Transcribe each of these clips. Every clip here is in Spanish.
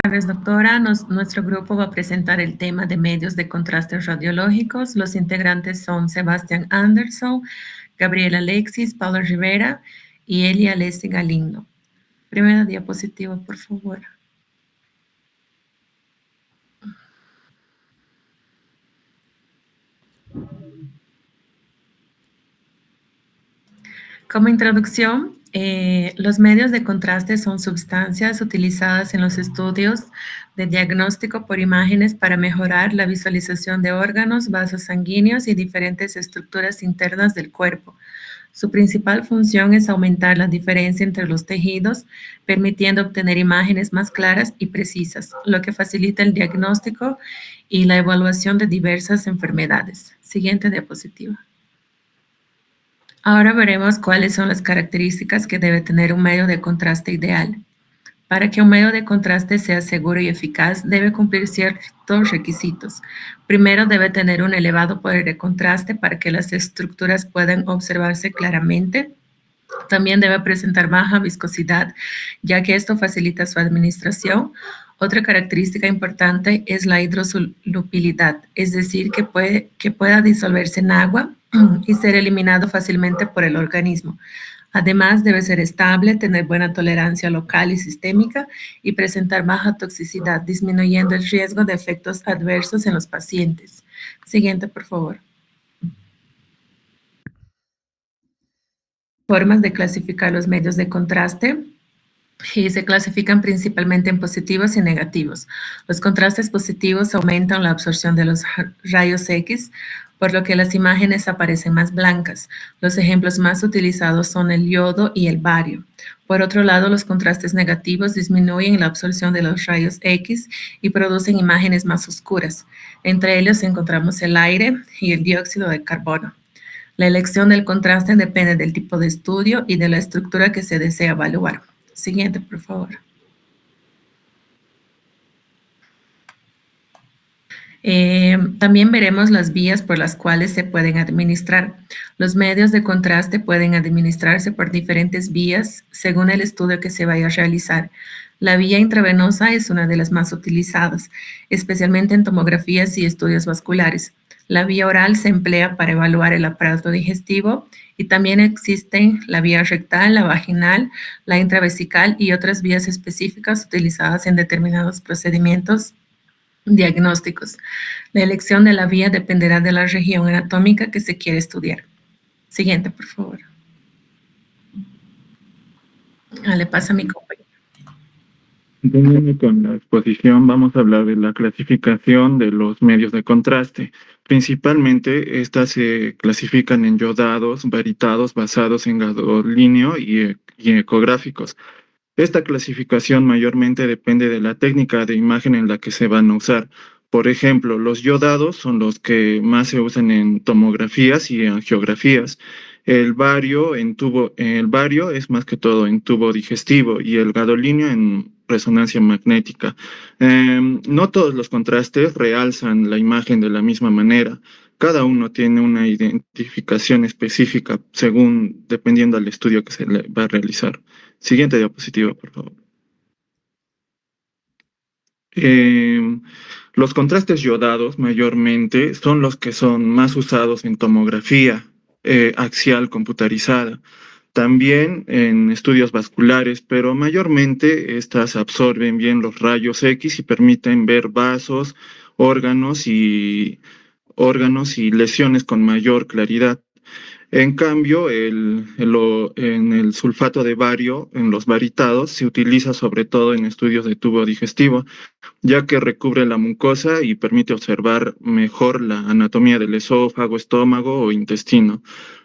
Buenas tardes, doctora. Nuestro grupo va a presentar el tema de medios de contraste radiológicos. Los integrantes son Sebastián Anderson, Gabriela Alexis, Paula Rivera y Elia Leslie Galindo. Primera diapositiva, por favor. Como introducción, los medios de contraste son sustancias utilizadas en los estudios de diagnóstico por imágenes para mejorar la visualización de órganos, vasos sanguíneos y diferentes estructuras internas del cuerpo. Su principal función es aumentar la diferencia entre los tejidos, permitiendo obtener imágenes más claras y precisas, lo que facilita el diagnóstico y la evaluación de diversas enfermedades. Siguiente diapositiva. Ahora veremos cuáles son las características que debe tener un medio de contraste ideal. Para que un medio de contraste sea seguro y eficaz, debe cumplir ciertos requisitos. Primero, debe tener un elevado poder de contraste para que las estructuras puedan observarse claramente. También debe presentar baja viscosidad, ya que esto facilita su administración. Otra característica importante es la hidrosolubilidad, es decir, que pueda disolverse en agua y ser eliminado fácilmente por el organismo. Además, debe ser estable, tener buena tolerancia local y sistémica y presentar baja toxicidad, disminuyendo el riesgo de efectos adversos en los pacientes. Siguiente, por favor. Formas de clasificar los medios de contraste. Y se clasifican principalmente en positivos y negativos. Los contrastes positivos aumentan la absorción de los rayos X, por lo que las imágenes aparecen más blancas. Los ejemplos más utilizados son el yodo y el bario. Por otro lado, los contrastes negativos disminuyen la absorción de los rayos X y producen imágenes más oscuras. Entre ellos encontramos el aire y el dióxido de carbono. La elección del contraste depende del tipo de estudio y de la estructura que se desea evaluar. Siguiente, por favor. También veremos las vías por las cuales se pueden administrar. Los medios de contraste pueden administrarse por diferentes vías según el estudio que se vaya a realizar. La vía intravenosa es una de las más utilizadas, especialmente en tomografías y estudios vasculares. La vía oral se emplea para evaluar el aparato digestivo y también existen la vía rectal, la vaginal, la intravesical y otras vías específicas utilizadas en determinados procedimientos diagnósticos. La elección de la vía dependerá de la región anatómica que se quiere estudiar. Siguiente, por favor. Le pasa a mi compañero. Continuando con la exposición, vamos a hablar de la clasificación de los medios de contraste. Principalmente, estas se clasifican en yodados, varitados, basados en gadolíneo y ecográficos. Esta clasificación mayormente depende de la técnica de imagen en la que se van a usar. Por ejemplo, los yodados son los que más se usan en tomografías y angiografías. El bario es más que todo en tubo digestivo y el gadolíneo en resonancia magnética. No todos los contrastes realzan la imagen de la misma manera. Cada uno tiene una identificación específica dependiendo del estudio que se le va a realizar. Siguiente diapositiva, por favor. Los contrastes yodados mayormente son los que son más usados en tomografía axial computarizada, también en estudios vasculares, pero mayormente estas absorben bien los rayos X y permiten ver vasos, órganos y lesiones con mayor claridad. En cambio, en el sulfato de bario, en los varitados, se utiliza sobre todo en estudios de tubo digestivo, ya que recubre la mucosa y permite observar mejor la anatomía del esófago, estómago o intestino.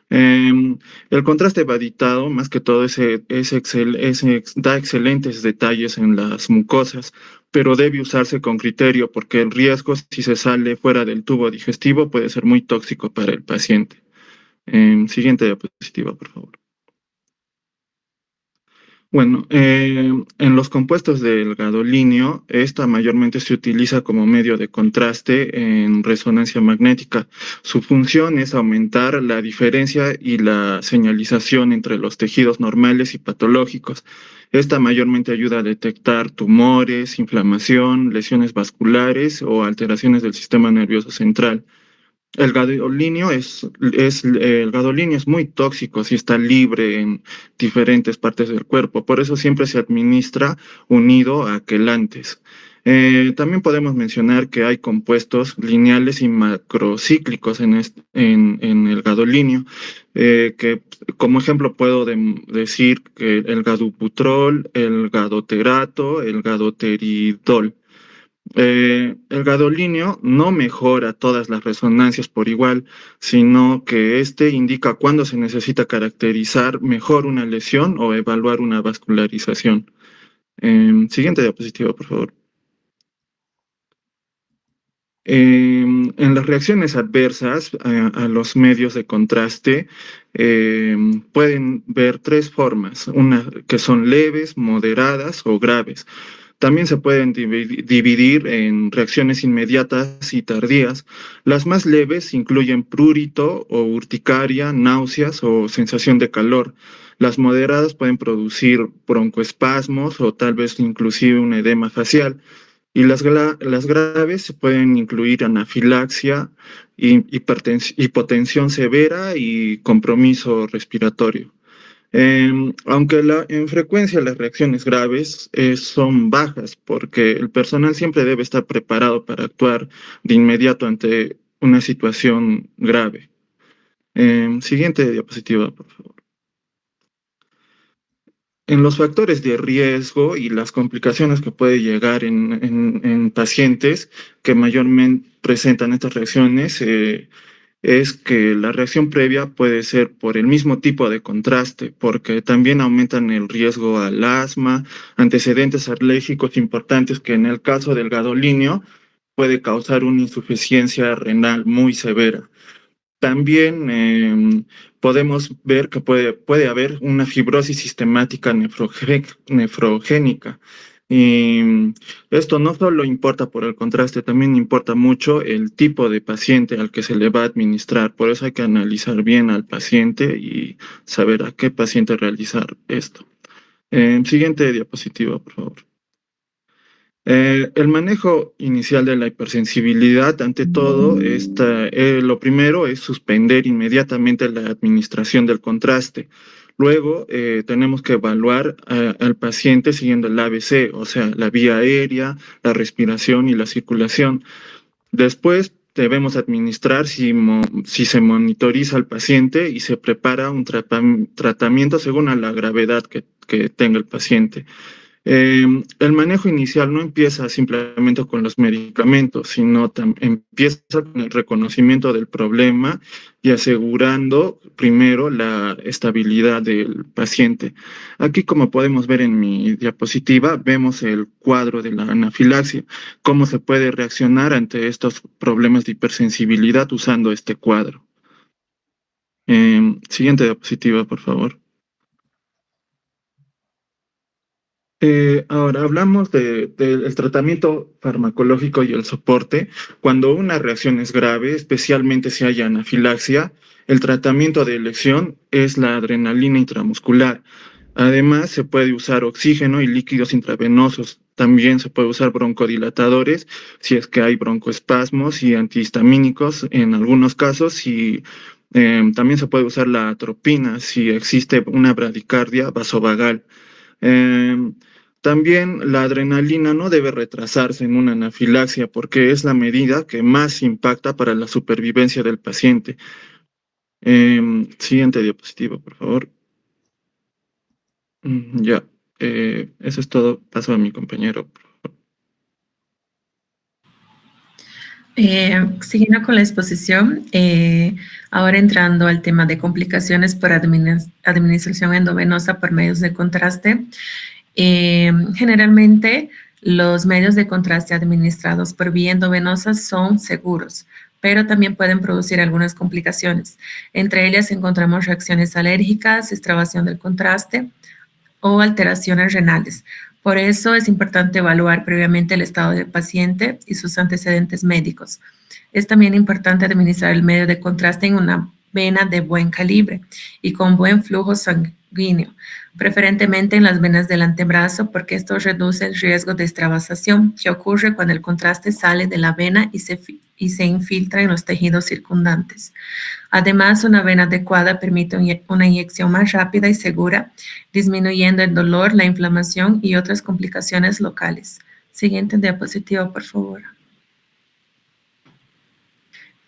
El contraste varitado, más que todo, da excelentes detalles en las mucosas, pero debe usarse con criterio porque el riesgo, si se sale fuera del tubo digestivo, puede ser muy tóxico para el paciente. Siguiente diapositiva, por favor. Bueno, en los compuestos del gadolínio, esta mayormente se utiliza como medio de contraste en resonancia magnética. Su función es aumentar la diferencia y la señalización entre los tejidos normales y patológicos. Esta mayormente ayuda a detectar tumores, inflamación, lesiones vasculares o alteraciones del sistema nervioso central. El gadolínio es muy tóxico si está libre en diferentes partes del cuerpo, por eso siempre se administra unido a quelantes. También podemos mencionar que hay compuestos lineales y macrocíclicos en el gadolínio, que como ejemplo puedo decir que el gadobutrol, el gadoterato, el gadoteridol. El gadolínio no mejora todas las resonancias por igual, sino que este indica cuándo se necesita caracterizar mejor una lesión o evaluar una vascularización. Siguiente diapositiva, por favor. En las reacciones adversas a los medios de contraste pueden ver tres formas, una que son leves, moderadas o graves. También se pueden dividir en reacciones inmediatas y tardías. Las más leves incluyen prurito o urticaria, náuseas o sensación de calor. Las moderadas pueden producir broncoespasmos o tal vez inclusive un edema facial. Y las graves se pueden incluir anafilaxia, hipotensión severa y compromiso respiratorio. En frecuencia las reacciones graves son bajas porque el personal siempre debe estar preparado para actuar de inmediato ante una situación grave. Siguiente diapositiva, por favor. En los factores de riesgo y las complicaciones que puede llegar en pacientes que mayormente presentan estas reacciones, es que la reacción previa puede ser por el mismo tipo de contraste, porque también aumentan el riesgo al asma, antecedentes alérgicos importantes que en el caso del gadolínio puede causar una insuficiencia renal muy severa. También podemos ver que puede haber una fibrosis sistemática nefrogénica. Y esto no solo importa por el contraste, también importa mucho el tipo de paciente al que se le va a administrar. Por eso hay que analizar bien al paciente y saber a qué paciente realizar esto. Siguiente diapositiva, por favor. El manejo inicial de la hipersensibilidad, ante todo, lo primero es suspender inmediatamente la administración del contraste. Luego, tenemos que evaluar al paciente siguiendo el ABC, o sea, la vía aérea, la respiración y la circulación. Después, debemos administrar si se monitoriza al paciente y se prepara un tratamiento según a la gravedad que tenga el paciente. El manejo inicial no empieza simplemente con los medicamentos, sino empieza con el reconocimiento del problema y asegurando primero la estabilidad del paciente. Aquí, como podemos ver en mi diapositiva, vemos el cuadro de la anafilaxia, cómo se puede reaccionar ante estos problemas de hipersensibilidad usando este cuadro. Siguiente diapositiva, por favor. Ahora hablamos del tratamiento farmacológico y el soporte. Cuando una reacción es grave, especialmente si hay anafilaxia, el tratamiento de elección es la adrenalina intramuscular. Además, se puede usar oxígeno y líquidos intravenosos. También se puede usar broncodilatadores si es que hay broncoespasmos y antihistamínicos en algunos casos. Y también se puede usar la atropina si existe una bradicardia vasovagal. Em, También la adrenalina no debe retrasarse en una anafilaxia porque es la medida que más impacta para la supervivencia del paciente. Siguiente diapositiva, por favor. Ya, eso es todo. Paso a mi compañero. Siguiendo con la exposición, ahora entrando al tema de complicaciones por administración endovenosa por medios de contraste. Generalmente, los medios de contraste administrados por vía endovenosa son seguros, pero también pueden producir algunas complicaciones. Entre ellas encontramos reacciones alérgicas, extravasación del contraste, o alteraciones renales. Por eso es importante evaluar previamente el estado del paciente y sus antecedentes médicos. Es también importante administrar el medio de contraste en una vena de buen calibre y con buen flujo sanguíneo, preferentemente en las venas del antebrazo, porque esto reduce el riesgo de extravasación que ocurre cuando el contraste sale de la vena y se infiltra en los tejidos circundantes. Además, una vena adecuada permite una inyección más rápida y segura, disminuyendo el dolor, la inflamación y otras complicaciones locales. Siguiente diapositiva, por favor.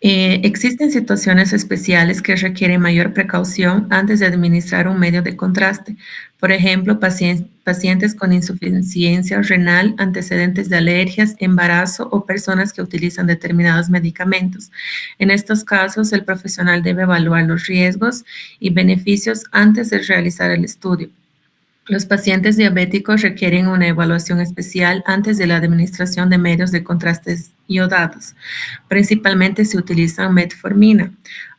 Existen situaciones especiales que requieren mayor precaución antes de administrar un medio de contraste. Por ejemplo, pacientes con insuficiencia renal, antecedentes de alergias, embarazo o personas que utilizan determinados medicamentos. En estos casos, el profesional debe evaluar los riesgos y beneficios antes de realizar el estudio. Los pacientes diabéticos requieren una evaluación especial antes de la administración de medios de contrastes iodados. Principalmente se utiliza metformina.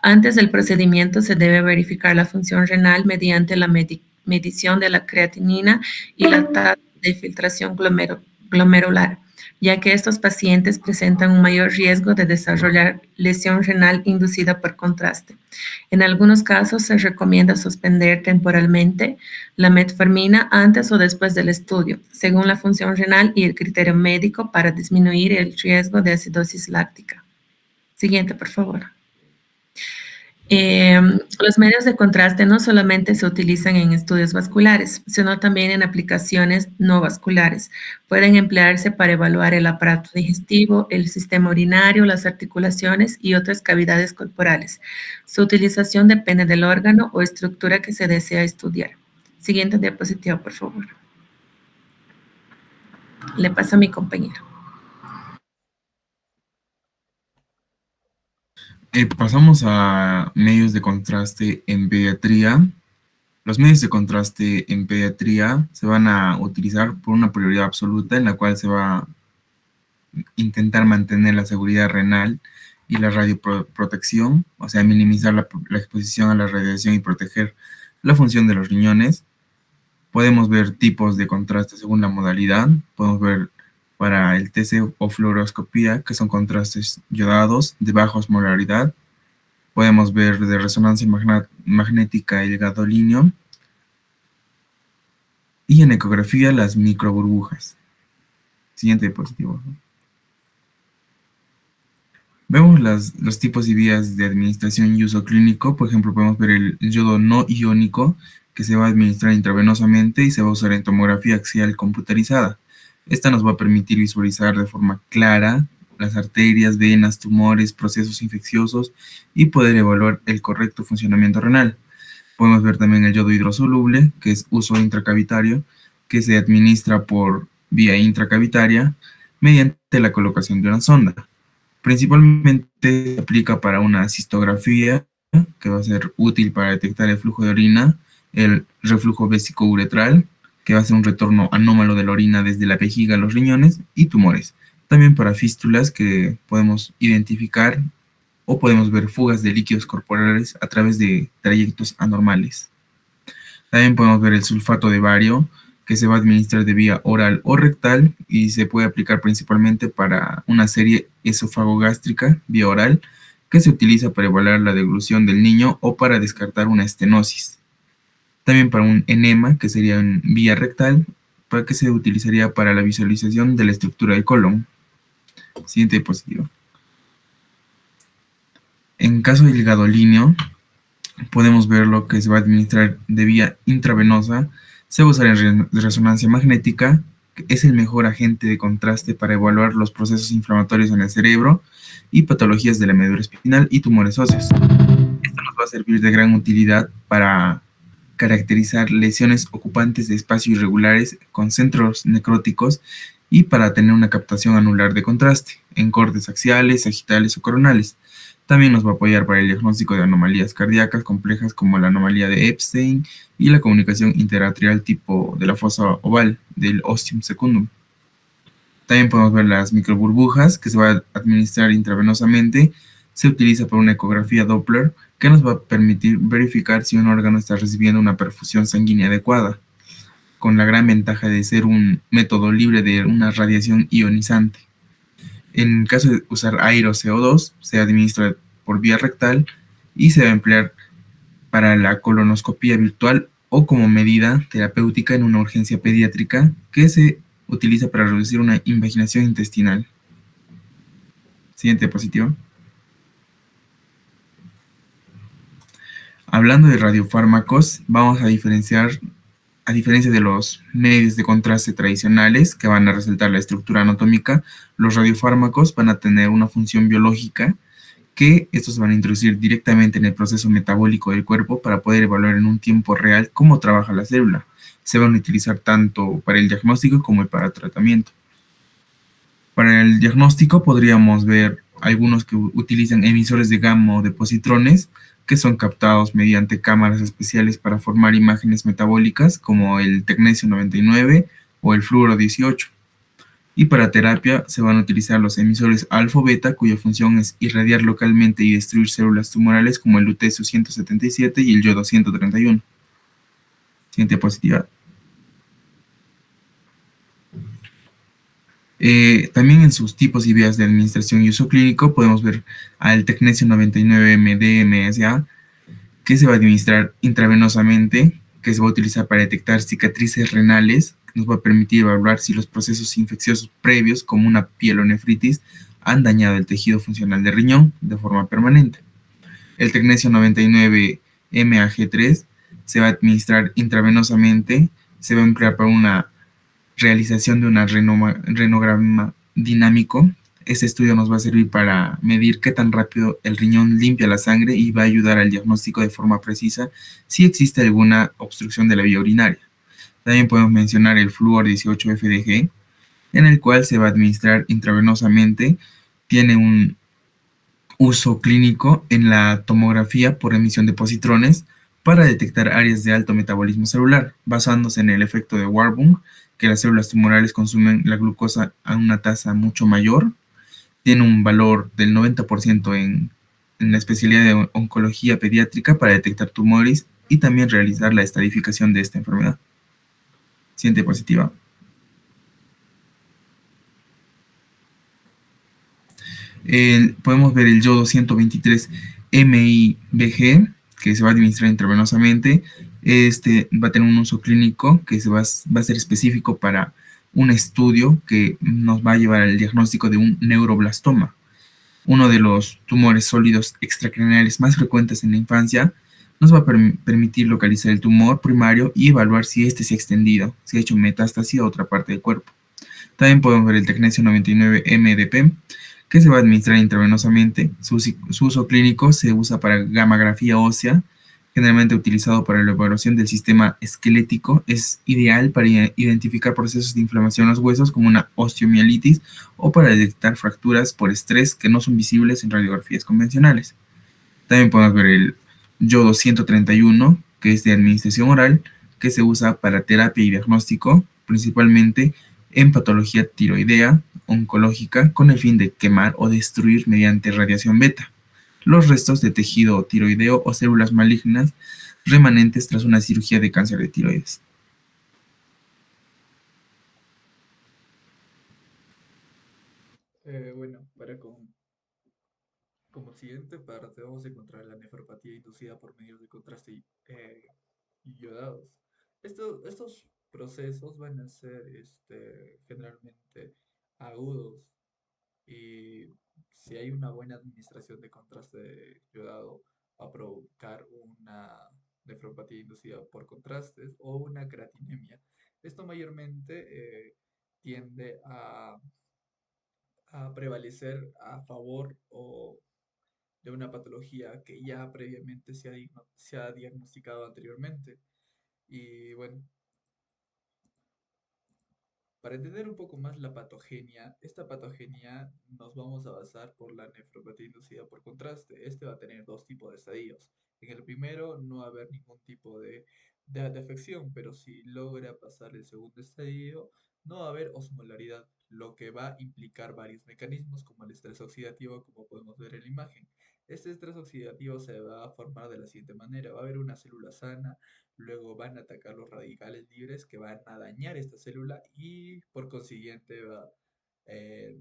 Antes del procedimiento se debe verificar la función renal mediante la medición de la creatinina y la tasa de filtración glomerular, ya que estos pacientes presentan un mayor riesgo de desarrollar lesión renal inducida por contraste. En algunos casos se recomienda suspender temporalmente la metformina antes o después del estudio, según la función renal y el criterio médico para disminuir el riesgo de acidosis láctica. Siguiente, por favor. Los medios de contraste no solamente se utilizan en estudios vasculares, sino también en aplicaciones no vasculares. Pueden emplearse para evaluar el aparato digestivo, el sistema urinario, las articulaciones y otras cavidades corporales. Su utilización depende del órgano o estructura que se desea estudiar. Siguiente diapositiva, por favor. Le paso a mi compañero. Pasamos a medios de contraste en pediatría. Los medios de contraste en pediatría se van a utilizar por una prioridad absoluta en la cual se va a intentar mantener la seguridad renal y la radioprotección, o sea, minimizar la exposición a la radiación y proteger la función de los riñones. Podemos ver tipos de contraste según la modalidad. Podemos ver para el TC o fluoroscopía, que son contrastes yodados de baja osmolaridad. Podemos ver de resonancia magnética el gadolíneo. Y en ecografía las microburbujas. Siguiente diapositiva. Vemos los tipos y vías de administración y uso clínico. Por ejemplo, podemos ver el yodo no iónico, que se va a administrar intravenosamente y se va a usar en tomografía axial computerizada. Esta nos va a permitir visualizar de forma clara las arterias, venas, tumores, procesos infecciosos y poder evaluar el correcto funcionamiento renal. Podemos ver también el yodo hidrosoluble, que es uso intracavitario, que se administra por vía intracavitaria mediante la colocación de una sonda. Principalmente se aplica para una cistografía, que va a ser útil para detectar el flujo de orina, el reflujo vesicouretral, que va a ser un retorno anómalo de la orina desde la vejiga a los riñones, y tumores. También para fístulas, que podemos identificar o podemos ver fugas de líquidos corporales a través de trayectos anormales. También podemos ver el sulfato de bario, que se va a administrar de vía oral o rectal y se puede aplicar principalmente para una serie esofagogástrica vía oral, que se utiliza para evaluar la deglución del niño o para descartar una estenosis. También para un enema, que sería en vía rectal, para que se utilizaría para la visualización de la estructura del colon. Siguiente diapositiva. En caso del gadolíneo, podemos ver lo que se va a administrar de vía intravenosa. Se va a usar en resonancia magnética, que es el mejor agente de contraste para evaluar los procesos inflamatorios en el cerebro y patologías de la médula espinal y tumores óseos. Esto nos va a servir de gran utilidad para caracterizar lesiones ocupantes de espacios irregulares con centros necróticos y para tener una captación anular de contraste en cortes axiales, sagitales o coronales. También nos va a apoyar para el diagnóstico de anomalías cardíacas complejas como la anomalía de Epstein y la comunicación interatrial tipo de la fosa oval del ostium secundum. También podemos ver las microburbujas, que se va a administrar intravenosamente. Se utiliza para una ecografía Doppler, que nos va a permitir verificar si un órgano está recibiendo una perfusión sanguínea adecuada. con la gran ventaja de ser un método libre de una radiación ionizante. En caso de usar aire o CO2, se administra por vía rectal y se va a emplear para la colonoscopia virtual o como medida terapéutica en una urgencia pediátrica que se utiliza para reducir una invaginación intestinal. Siguiente diapositiva. Hablando de radiofármacos, vamos a diferenciar, a diferencia de los medios de contraste tradicionales que van a resaltar la estructura anatómica, los radiofármacos van a tener una función biológica que estos se van a introducir directamente en el proceso metabólico del cuerpo para poder evaluar en un tiempo real cómo trabaja la célula. Se van a utilizar tanto para el diagnóstico como para el tratamiento. Para el diagnóstico podríamos ver algunos que utilizan emisores de gamma o de positrones que son captados mediante cámaras especiales para formar imágenes metabólicas como el tecnesio 99 o el fluoro 18. Y para terapia se van a utilizar los emisores alfa-beta, cuya función es irradiar localmente y destruir células tumorales como el lutecio 177 y el yodo 131. Siguiente diapositiva. También en sus tipos y vías de administración y uso clínico podemos ver al tecnesio 99-MDMSA, que se va a administrar intravenosamente, que se va a utilizar para detectar cicatrices renales, que nos va a permitir evaluar si los procesos infecciosos previos, como una pielonefritis, han dañado el tejido funcional del riñón de forma permanente. El tecnesio 99-MAG3 se va a administrar intravenosamente, se va a emplear para una realización de un renograma dinámico. Este estudio nos va a servir para medir qué tan rápido el riñón limpia la sangre y va a ayudar al diagnóstico de forma precisa si existe alguna obstrucción de la vía urinaria. También podemos mencionar el flúor 18-FDG, en el cual se va a administrar intravenosamente. Tiene un uso clínico en la tomografía por emisión de positrones para detectar áreas de alto metabolismo celular, basándose en el efecto de Warburg, que las células tumorales consumen la glucosa a una tasa mucho mayor. Tiene un valor del 90% en la especialidad de oncología pediátrica para detectar tumores y también realizar la estadificación de esta enfermedad. Siguiente diapositiva. Podemos ver el yodo 123 MIBG, que se va a administrar intravenosamente. Este va a tener un uso clínico que va a ser específico para un estudio que nos va a llevar al diagnóstico de un neuroblastoma, uno de los tumores sólidos extracraneales más frecuentes en la infancia. Nos va a permitir localizar el tumor primario y evaluar si este se ha extendido, si ha hecho metástasis a otra parte del cuerpo. También podemos ver el tecnesio 99-MDP, que se va a administrar intravenosamente. Su uso clínico se usa para gammagrafía ósea, generalmente utilizado para la evaluación del sistema esquelético. Es ideal para identificar procesos de inflamación en los huesos como una osteomielitis o para detectar fracturas por estrés que no son visibles en radiografías convencionales. También podemos ver el yodo 131, que es de administración oral, que se usa para terapia y diagnóstico, principalmente en patología tiroidea oncológica, con el fin de quemar o destruir mediante radiación beta los restos de tejido tiroideo o células malignas remanentes tras una cirugía de cáncer de tiroides. Bueno, como siguiente parte vamos a encontrar la nefropatía inducida por medios de contraste iodados. Estos procesos van a ser generalmente agudos y si hay una buena administración de contraste iodado va a provocar una nefropatía inducida por contrastes o una creatinemia. Esto mayormente tiende a prevalecer a favor o de una patología que ya previamente se ha diagnosticado anteriormente. Y bueno, para entender un poco más la patogenia, esta patogenia nos vamos a basar por la nefropatía inducida por contraste. Este va a tener dos tipos de estadios. En el primero no va a haber ningún tipo de afección, pero si logra pasar el segundo estadio, no va a haber osmolaridad, lo que va a implicar varios mecanismos como el estrés oxidativo, como podemos ver en la imagen. Este estrés oxidativo se va a formar de la siguiente manera: va a haber una célula sana, luego van a atacar los radicales libres que van a dañar esta célula y por consiguiente va a eh,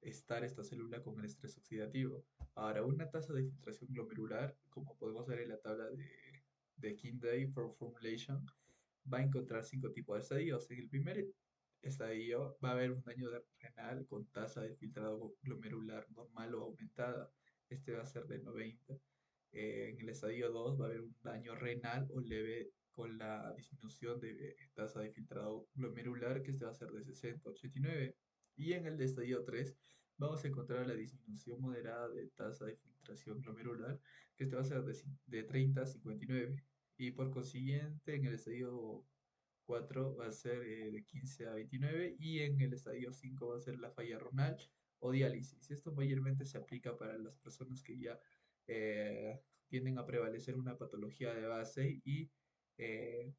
estar esta célula con el estrés oxidativo. Ahora, una tasa de filtración glomerular, como podemos ver en la tabla de Kinder for Formulation, va a encontrar cinco tipos de estadios. En el primer estadio va a haber un daño renal con tasa de filtrado glomerular normal o aumentada. Este va a ser de 90. En el estadio 2 va a haber un daño renal o leve con la disminución de tasa de filtrado glomerular, que este va a ser de 60 a 89. Y en el de estadio 3 vamos a encontrar la disminución moderada de tasa de filtración glomerular, que este va a ser de 30 a 59. Y por consiguiente, en el estadio 4 va a ser de 15 a 29 y en el estadio 5 va a ser la falla renal o diálisis. Esto mayormente se aplica para las personas que ya eh, tienden a prevalecer una patología de base eh,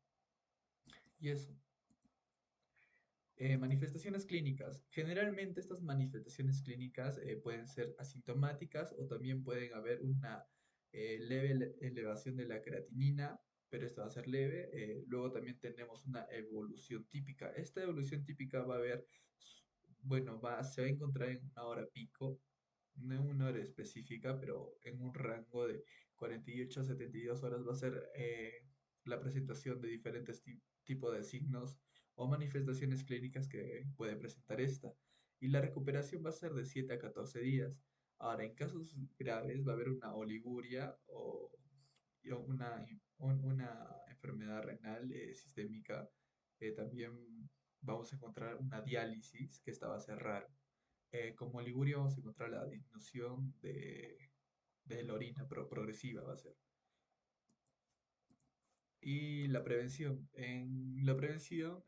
y eso. Manifestaciones clínicas. Generalmente estas manifestaciones clínicas pueden ser asintomáticas o también pueden haber una leve elevación de la creatinina, pero esta va a ser leve. Luego también tenemos una evolución típica. Esta evolución típica va a haber, bueno, se va a encontrar en una hora pico, no en una hora específica, pero en un rango de 48 a 72 horas va a ser la presentación de diferentes tipos de signos o manifestaciones clínicas que puede presentar esta. Y la recuperación va a ser de 7 a 14 días. Ahora, en casos graves va a haber una oliguria o una enfermedad renal sistémica. También vamos a encontrar una diálisis, que esta va a ser rara. Como oliguria vamos a encontrar la disminución de la orina progresiva, va a ser. Y la prevención. En la prevención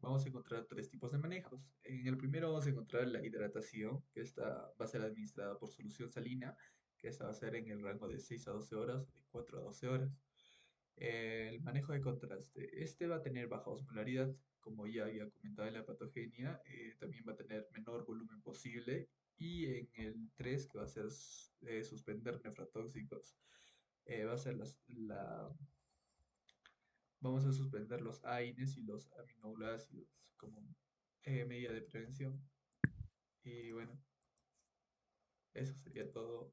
vamos a encontrar tres tipos de manejos. En el primero vamos a encontrar la hidratación, que esta va a ser administrada por solución salina, que esta va a ser en el rango de 6 a 12 horas, de 4 a 12 horas. El manejo de contraste. Este va a tener baja osmolaridad, como ya había comentado en la patogenia. También va a tener menor volumen posible. Y en el 3 que va a ser suspender nefrotóxicos, va a ser vamos a suspender los AINES y los aminoácidos como medida de prevención. Y bueno, eso sería todo.